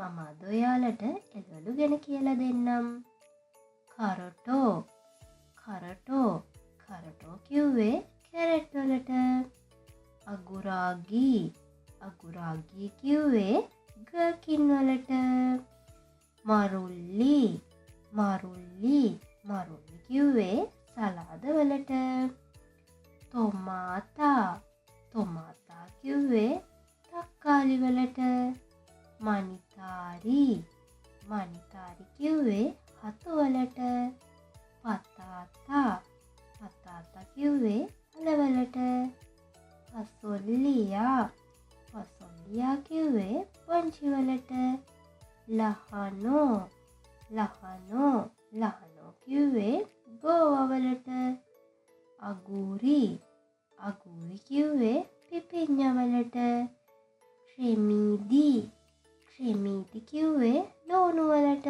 මම අද ඔයාලට එළවලු ගැන කියලා දෙන්නම්. කරටෝ කරටෝ කරටෝ කිව්වේ කැරට් වලට. අගුරාගී අගුරාගී කිව්වේ ගර්කින් වලට. මරුල්ලි මරුල්ලි මරුල්ලි කිව්වේ සලාද වලට. තොමාතා තොමාතා කිව්වේ තක්කාලි වලට. මනිතාරි මනිතාරි කිව්වේ හතු වලට. පතාතා පතාතා කිව්වේ අලවලට. පසොල්ලියා පසොල්ලියා කිව්වේ පොංචි වලට. ලහනෝ ලහනෝ ලහනෝ කිව්වේ ගෝවා වලට. අගුරි අගුරි කිව්වේ පිපිඤ්ඤා වලට. ක්‍රෙමීදි ක්‍රෙමීදි කිව්වේ ලෝණු වලට.